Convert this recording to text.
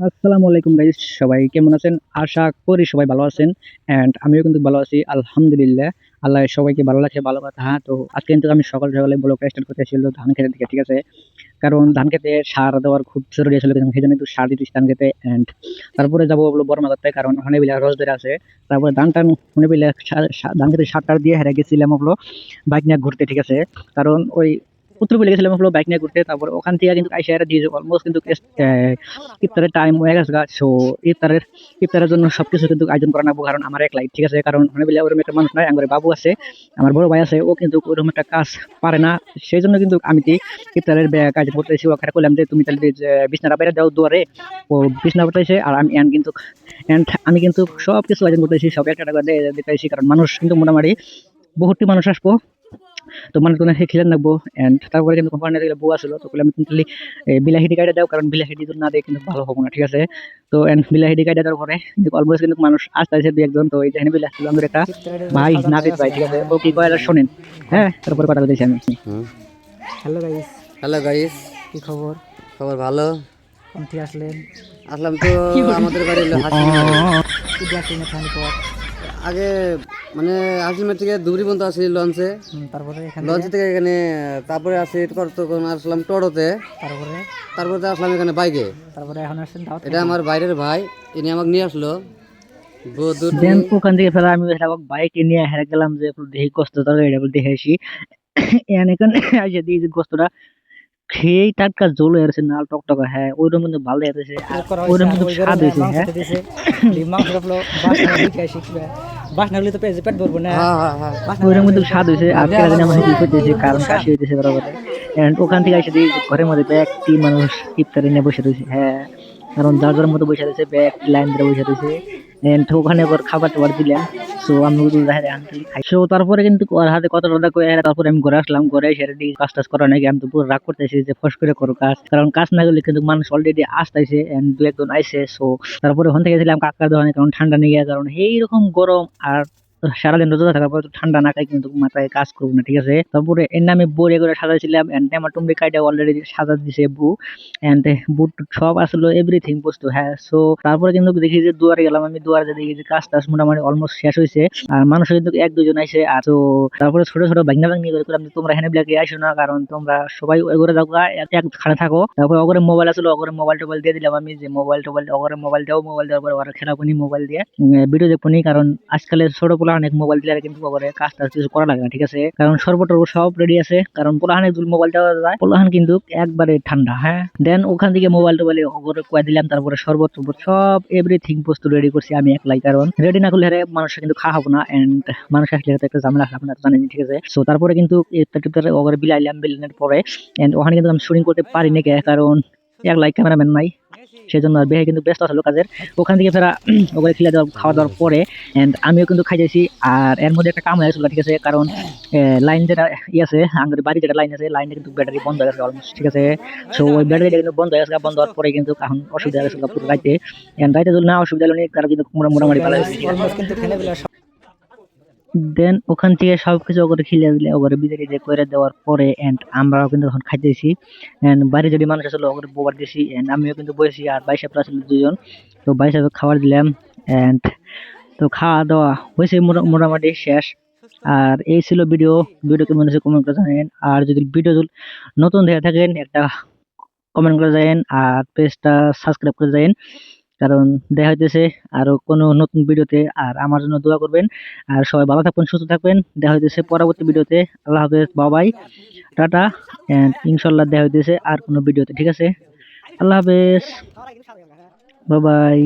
আসসালামু আলাইকুম গাইস, সবাই কেমন আছেন? আশা করি সবাই ভালো আছেন। এন্ড আমিও কিন্তু ভালো আছি আলহামদুলিল্লাহ। আল্লাহ সবাইকে ভালো রাখে, ভালো কথা। হ্যাঁ, তো আজকে কিন্তু আমি সকাল সকালে ব্লগটা স্টার্ট করতে ছিল ধান খেতের দিকে, ঠিক আছে? কারণ ধান খেতে সার দেওয়ার খুব জরুরি আসলে, কিন্তু সেই জন্য একটু সার দিতেছি ধান খেতে। এন্ড তারপরে যাবো হলো বড় মাজারতে, কারণ ওখানে বিলে রস ধরে আছে। তারপরে ধান টান মনে বিলে ধান খেতে সার টার দিয়ে হেরে গেছিলাম হলো বাইক নিয়ে ঘুরতে, ঠিক আছে? কারণ ওই উত্তর বলে গেছিলাম হলো বাইক নিয়ে ঘুরতে। তারপর ওখান থেকে কিন্তু আইসা এরা দিয়ে অলমোস্ট কিন্তু ইফতারের টাইম হয়ে গেছে গা। সো ইফতারের জন্য সবকিছু কিন্তু আয়োজন করা লাগবো, কারণ আমার একলাই, ঠিক আছে? কারণ মানে বলে ওরকম একটা মানুষ নাই। আমার বাবু আছে, আমার বড় ভাই আছে, ও কিন্তু ওরকম একটা কাজ পারে না। সেই জন্য কিন্তু আমি কি ইফতারের আয়োজন করতেছি। ওখানে করলাম যে তুমি তাহলে যে বিছনাটা বাইরে দাও দুয়ারে। ও বিছনা করতেছে আর আমি আমি কিন্তু সবকিছু আয়োজন করতেছি, সব একটা টাকা দিয়ে দিতেছি, কারণ মানুষ কিন্তু মোটামুটি বহুতটি মানুষ আসবো। তো মানে তোমার খিলান লাগবো। এন্ড তারপরে কিন্তু কোম্পানি থেকে বউ আসলো, তো বললাম তুমি তাহলে বিলাহিটি কাটে দাও, কারণ বিলাহিটি যদি না দেয় কিন্তু ভালো হবো না, ঠিক আছে? তো এন্ড বিলাহিটি কাটে দেওয়ার পরে কিন্তু অলমোস্ট কিন্তু মানুষ আসতে আসে দুই একজন। তো এই যেখানে বিলে আসছিল আমাদের একটা ভাই, নাবিদ ভাই, ঠিক আছে? ও কি কয় আর শোনেন। হ্যাঁ, তারপরে কথা বলতেছি আমি। হ্যালো গাইস, হ্যালো গাইস, কি খবর? খবর ভালো। কোন থেকে আসলেন? আসলাম তো আমাদের বাড়ি হলো হাসিম বাড়ি। কি দিয়ে আসলেন এখানে পর? আগে মানে হাসিমের থেকে ধুবড়ি পর্যন্ত আসি লঞ্চে, তারপরে এখান লঞ্চ থেকে থেকে এখানে, তারপরে আসি তখন আসলাম টোটোতে, তারপরে তারপরে আসলাম এখানে বাইকে। তারপরে এখন আসছেন দাওয়াত এটা আমার বাইরের ভাই, ইনি আমাকে নিয়ে আসলো। দেন ওখান থেকে ফেরা আমি বাইকে নিয়ে হেরে গেলাম যে দেখি কষ্ট তোর এটা বলতে হেসি এখানে আইসা দিয়ে যে কষ্টটা খেয়েই টাটকা জল হয়ে গেছে, নাল টকটকা। হ্যাঁ, ওইরকম কিন্তু ভালো হয়েছে, আর করা হয়েছে। ওইরকম আর কিন্তু ওই স্বাদ গরমে হয়েছে। মাংস হ্যাঁ, দিতেছে, মাংস রাখলো বাস না দিকে শিখবে, বাস না হলে তো পেট ভরবো না। হ্যাঁ হ্যাঁ হ্যাঁ, বাস না ওইরকম হলে কিন্তু স্বাদ হয়েছে। আর কেরা জানি আমার কি করতেছে, কারণ সমস্যা। কাশি হইতেছে বরাবর। এন্ড ওখান থেকে এসে দেখি যে ঘরের মধ্যে ব্যক্তি মানুষ ইফতারি নিয়ে বসে রয়েছে। হ্যাঁ, কারণ যার যার মতো বসে রয়েছে, ব্যক্তি লাইন ধরে বসে রয়েছে। এন্ড ওখানে আবার খাবার টাবার দিলেন। সো আমি খাই। সো তারপরে কিন্তু ওর হাতে কত টাকা করে, তারপরে আমি ঘরে আসলাম। ঘরে এসে দিই কাজ টাজ করা নাকি, আমি তো পুরো রাগ করতেছি যে ফস করে করো কাজ, কারণ কাজ না করলে কিন্তু মানুষ অলরেডি আসতেছে এন্ড দু একজন আইসে। সো তারপরে ওখান থেকে গেছিলাম কাকার দোকানে, কারণ ঠান্ডা নিয়ে গিয়ে, কারণ এইরকম গরম আর সারাদিন রোজা থাকার পরে তো ঠান্ডা না খাই কিন্তু মাথায় কাজ করবো না, ঠিক আছে? তারপরে এর নামে বড়ে করে সাজাইছিলাম। এন্ড আমার টুমরি কাইটা অলরেডি সাজা দিছে বু। এন্ড বুট সব আসলো এভরিথিং বস্তু। হ্যাঁ, সো তারপরে কিন্তু দেখি যে দুয়ারে গেলাম। আমি দুয়ারে দেখি যে কাজ টাজ মোটামুটি অলমোস্ট শেষ হয়েছে। আর মানুষ কিন্তু এক দুজন আইসে। আর তো তারপরে ছোট ছোট ভাগনা ভাগনি করে করলাম যে তোমরা এখানে ব্ল্যাকে আইসো না, কারণ তোমরা সবাই ওগরে যাও একখানে থাকো। তারপরে ওগরে মোবাইল আসলো, ওগরে মোবাইল টোবাইল দিয়ে দিলাম আমি, যে মোবাইল টোবাইল ওগরে মোবাইল দাও, মোবাইল দেওয়ার পরে ওরা খেলা কোনি মোবাইল দিয়ে ভিডিও দেখবো নি, কারণ আজকালের ছোট পোলা অনেক মোবাইল দিলে কিন্তু ওগরে কাজ টাজ কিছু করা লাগে না, ঠিক আছে? কারণ সর্বটর্ব সব রেডি আছে, কারণ পোলাহানে যদি মোবাইল দেওয়া যায় পোলাহান কিন্তু একবারে ঠান্ডা। হ্যাঁ, দেন ওখান থেকে মোবাইল টোবাইল ওগরে কয়ে দিলাম। তারপরে শরবত টরবত সব এভরিথিং বস্তু রেডি করছি আমি একলাই, কারণ রেডি না করলে মানুষ কিন্তু খাওয়াবো না। এন্ড মানুষ আসলে তো একটা ঝামেলা আসলে আপনারা জানেন, ঠিক আছে? সো তারপরে কিন্তু ইফতার টিফতার ওগরে বিলাইলাম। বিলানোর পরে এন্ড ওখানে কিন্তু আমি শুটিং করতে পারি নাকি, কারণ একলাই ক্যামেরাম্যান নাই, সেজন্য আর বেহে কিন্তু ব্যস্ত আসলো কাজের। ওখান থেকে ফেরা ওগুলো খিলে দেওয়ার খাওয়া দাওয়ার পরে এন্ড আমিও কিন্তু খাইতেছি। আর এর মধ্যে একটা কাম হয়ে গেছিল, ঠিক আছে? কারণ লাইন যেটা আছে আমাদের বাড়ি, যেটা লাইন আছে, লাইনটা কিন্তু ব্যাটারি বন্ধ হয়ে গেছে অলমোস্ট, ঠিক আছে? সো ওই ব্যাটারিটা কিন্তু বন্ধ হয়ে গেছে। বন্ধ হওয়ার পরে কিন্তু এখন অসুবিধা হয়ে গেছে পুরো রাইতে। এন্ড রাইতে যদি না অসুবিধা হলো তারা কিন্তু মোটামুটি ভালো হয়েছে, ঠিক আছে? অলমোস্ট কিন্তু খেলে দিলে দেন ওখান থেকে সবকিছু ওগরে খিলে দিলে, ওগরে বিদায় যে করে দেওয়ার পরে এন্ড আমরাও কিন্তু এখন খাইতেছি। এন্ড বাড়ি যদি মানুষ আসলে ওগরে বোবার দিছি। এন্ড আমিও কিন্তু বসেছি, আর ভাই সাহেব আসলে দুজন। তো ভাই সাহেব খাবার দিলাম। এন্ড তো খাওয়া দাওয়া হয়েছে মোটামুটি শেষ। আর এই ছিল ভিডিও কেমন হয়েছে কমেন্ট করে জানেন। আর যদি ভিডিও নতুন দেখে থাকেন একটা কমেন্ট করে যাবেন, আর পেজটা সাবস্ক্রাইব করে যাবেন, কারণ দেখা হইতেছে আরো কোনো নতুন ভিডিওতে। আর আমার জন্য দোয়া করবেন। আর সবাই ভালো থাকবেন, সুস্থ থাকবেন। দেখা হইতেছে পরবর্তী ভিডিওতে। আল্লাহ হাফেজ, বাবাই, টাটা। এন্ড ইনশাল্লাহ দেখা হইতেছে আর কোনো ভিডিওতে, ঠিক আছে? আল্লাহ হাফেজ, বাবাই।